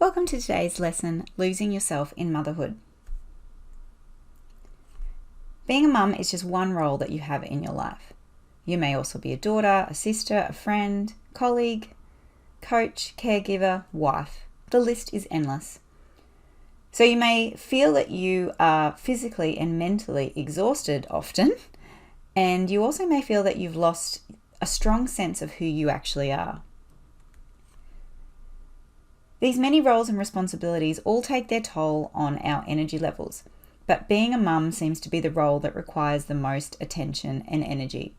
Welcome to today's lesson, Losing Yourself in Motherhood. Being a mum is just one role that you have in your life. You may also be a daughter, a sister, a friend, colleague, coach, caregiver, wife. The list is endless. So you may feel that you are physically and mentally exhausted often, and you also may feel that you've lost a strong sense of who you actually are. These many roles and responsibilities all take their toll on our energy levels, but being a mum seems to be the role that requires the most attention and energy.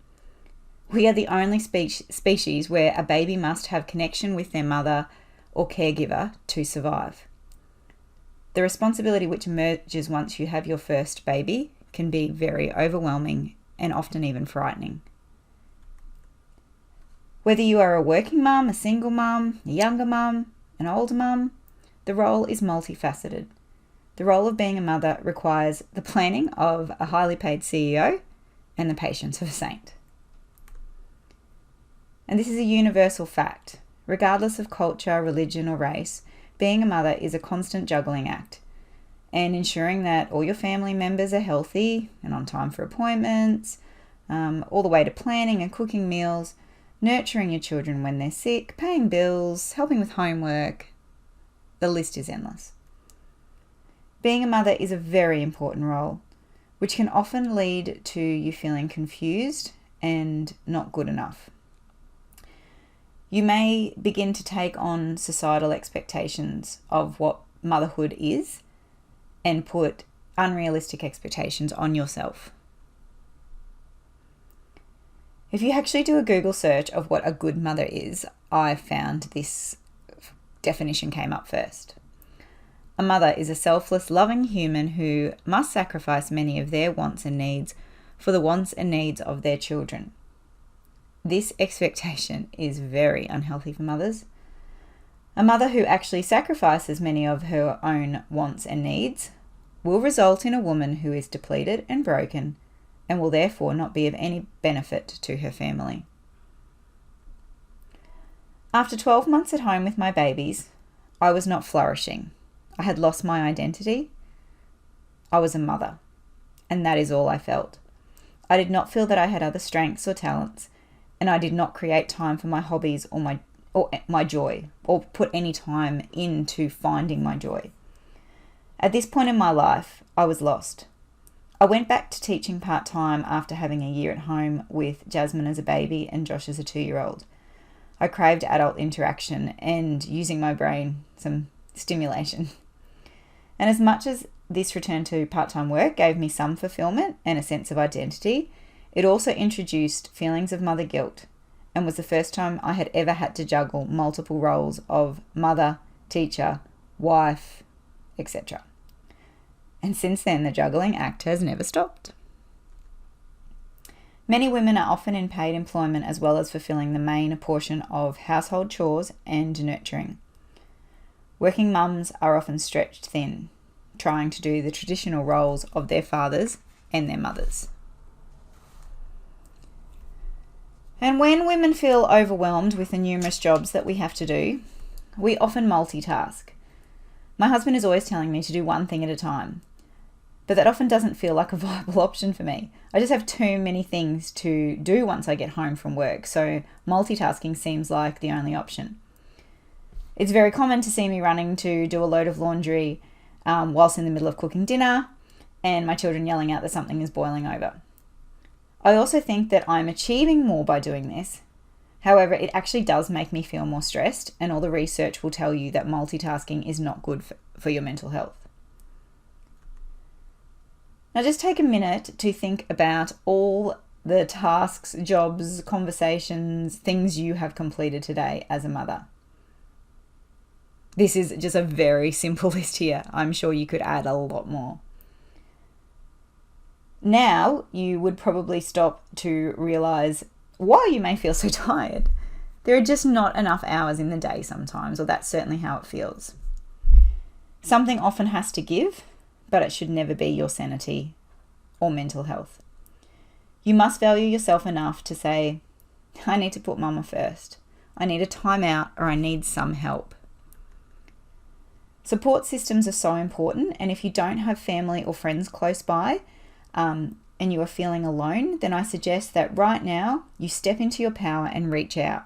We are the only species where a baby must have connection with their mother or caregiver to survive. The responsibility which emerges once you have your first baby can be very overwhelming and often even frightening. Whether you are a working mum, a single mum, a younger mum, an older mum, the role is multifaceted. The role of being a mother requires the planning of a highly paid CEO and the patience of a saint. And this is a universal fact. Regardless of culture, religion, or race, being a mother is a constant juggling act. And ensuring that all your family members are healthy and on time for appointments, all the way to planning and cooking meals, nurturing your children when they're sick, paying bills, helping with homework. The list is endless. Being a mother is a very important role, which can often lead to you feeling confused and not good enough. You may begin to take on societal expectations of what motherhood is and put unrealistic expectations on yourself. If you actually do a Google search of what a good mother is, I found this definition came up first. A mother is a selfless, loving human who must sacrifice many of their wants and needs for the wants and needs of their children. This expectation is very unhealthy for mothers. A mother who actually sacrifices many of her own wants and needs will result in a woman who is depleted and broken and will therefore not be of any benefit to her family. After 12 months at home with my babies, I was not flourishing. I had lost my identity. I was a mother, and that is all I felt. I did not feel that I had other strengths or talents, and I did not create time for my hobbies or my joy, or put any time into finding my joy. At this point in my life, I was lost. I went back to teaching part-time after having a year at home with Jasmine as a baby and Josh as a 2-year-old. I craved adult interaction and using my brain, some stimulation. And as much as this return to part-time work gave me some fulfillment and a sense of identity, it also introduced feelings of mother guilt and was the first time I had ever had to juggle multiple roles of mother, teacher, wife, etc. And since then, the juggling act has never stopped. Many women are often in paid employment as well as fulfilling the main portion of household chores and nurturing. Working mums are often stretched thin, trying to do the traditional roles of their fathers and their mothers. And when women feel overwhelmed with the numerous jobs that we have to do, we often multitask. My husband is always telling me to do one thing at a time, but that often doesn't feel like a viable option for me. I just have too many things to do once I get home from work, so multitasking seems like the only option. It's very common to see me running to do a load of laundry whilst in the middle of cooking dinner, and my children yelling out that something is boiling over. I also think that I'm achieving more by doing this. However, it actually does make me feel more stressed, and all the research will tell you that multitasking is not good for your mental health. Now just take a minute to think about all the tasks, jobs, conversations, things you have completed today as a mother. This is just a very simple list here. I'm sure you could add a lot more. Now you would probably stop to realize why you may feel so tired. There are just not enough hours in the day sometimes, or that's certainly how it feels. Something often has to give, but it should never be your sanity or mental health. You must value yourself enough to say, I need to put mama first. I need a time out, or I need some help. Support systems are so important, and if you don't have family or friends close by and you are feeling alone, then I suggest that right now you step into your power and reach out.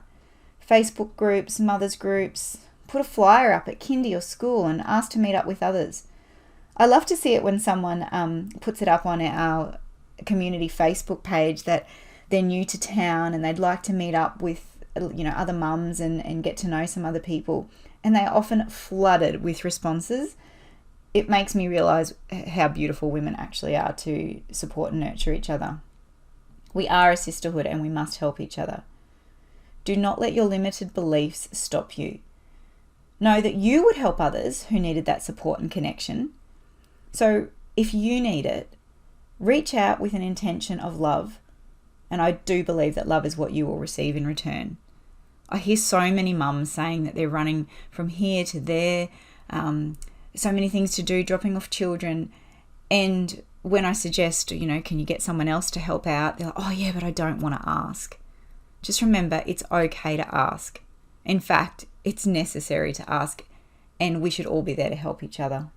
Facebook groups, mothers groups, put a flyer up at kindy or school and ask to meet up with others. I love to see it when someone puts it up on our community Facebook page that they're new to town and they'd like to meet up with other mums and get to know some other people, and they are often flooded with responses. It makes me realize how beautiful women actually are to support and nurture each other. We are a sisterhood and we must help each other. Do not let your limited beliefs stop you. Know that you would help others who needed that support and connection. So if you need it, reach out with an intention of love, and I do believe that love is what you will receive in return. I hear so many mums saying that they're running from here to there, so many things to do, dropping off children. And when I suggest, can you get someone else to help out? They're like, oh yeah, but I don't want to ask. Just remember, it's okay to ask. In fact, it's necessary to ask, and we should all be there to help each other.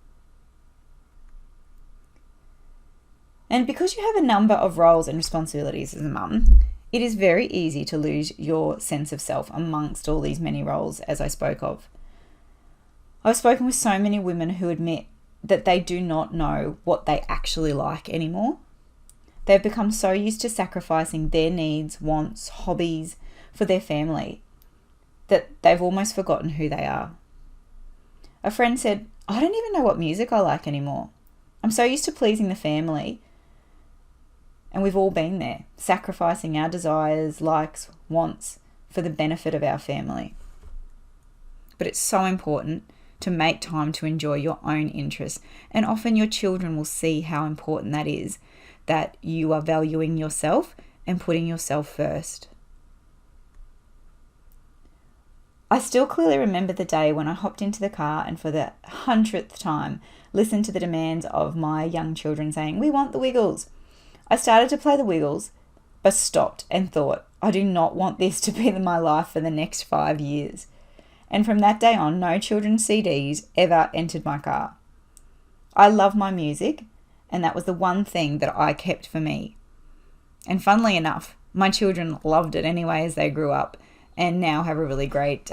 And because you have a number of roles and responsibilities as a mum, it is very easy to lose your sense of self amongst all these many roles, as I spoke of. I've spoken with so many women who admit that they do not know what they actually like anymore. They've become so used to sacrificing their needs, wants, hobbies for their family that they've almost forgotten who they are. A friend said, I don't even know what music I like anymore. I'm so used to pleasing the family. And we've all been there, sacrificing our desires, likes, wants for the benefit of our family. But it's so important to make time to enjoy your own interests. And often your children will see how important that is, that you are valuing yourself and putting yourself first. I still clearly remember the day when I hopped into the car and for the 100th time listened to the demands of my young children saying, we want the Wiggles. I started to play the Wiggles, but stopped and thought, I do not want this to be my life for the next 5 years. And from that day on, no children's CDs ever entered my car. I love my music, and that was the one thing that I kept for me. And funnily enough, my children loved it anyway as they grew up, and now have a really great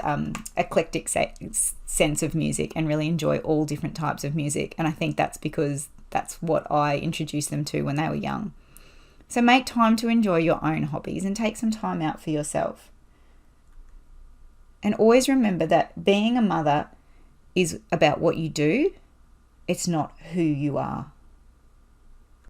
eclectic sense of music and really enjoy all different types of music. And I think that's because that's what I introduced them to when they were young. So make time to enjoy your own hobbies and take some time out for yourself. And always remember that being a mother is about what you do. It's not who you are.